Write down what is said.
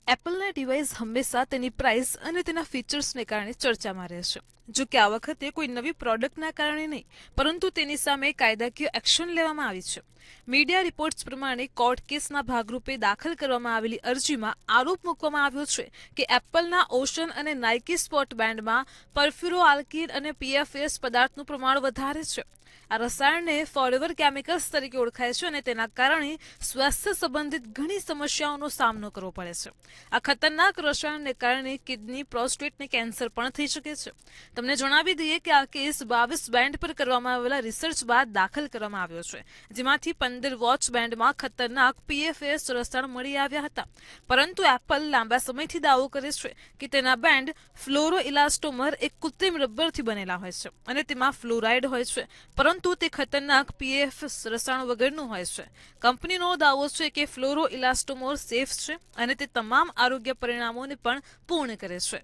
એપલના device હંમેશા તેની price અને તેના ફીચર્સને કારણે ચર્ચામાં રહે છે. જો કે આ વખતે કોઈ નવી પ્રોડક્ટના કારણે નહીં, પરંતુ તેની સામે કાયદાકીય એક્શન લેવામાં આવી છે. મીડિયા રિપોર્ટ્સ પ્રમાણે કોર્ટ કેસના ભાગરૂપે દાખલ કરવામાં આવેલી અરજીમાં આરોપ મૂકવામાં આવ્યો છે કે એપલના ઓશન અને નાઇકી સ્પોર્ટ બેન્ડમાં પરફ્યુરોઆલ્કીન અને પીએફએસ પદાર્થનું પ્રમાણ વધારે છે. આ રસાયણને ફોરએવર કેમિકલ્સ તરીકે ઓળખાય છે અને તેના કારણે સ્વાસ્થ્ય સંબંધિત ઘણી સમસ્યાઓનો સામનો કરવો પડે છે. આ ખતરનાક રસાયણને કારણે કિડની, પ્રોસ્ટેટને કેન્સર પણ થઈ શકે છે. તમને જણાવી દઈએ કે આ કેસ 22 બેન્ડ પર કરવામાં આવેલા રિસર્ચ બાદ દાખલ કરવામાં આવ્યો છે, જેમાંથી 15 વોચ બેન્ડમાં ખતરનાક પીએફએસ રસાયણ મળી આવ્યા હતા. પરંતુ એપલ લાંબા સમયથી દાવો કરે છે કે તેના બેન્ડ ફ્લોરોઇલાસ્ટોમર એક કૃત્રિમ રબરથી બનેલા હોય છે અને તેમાં ફ્લોરાઇડ હોય છે, પરંતુ તે ખતરનાક પીએફએસ રસાયણ વગરનું હોય છે. કંપનીનો દાવો છે કે ફ્લોરોઇલાસ્ટોમર સેફ છે અને તે તમામ આરોગ્ય પરિણામોને પણ પૂર્ણ કરે છે.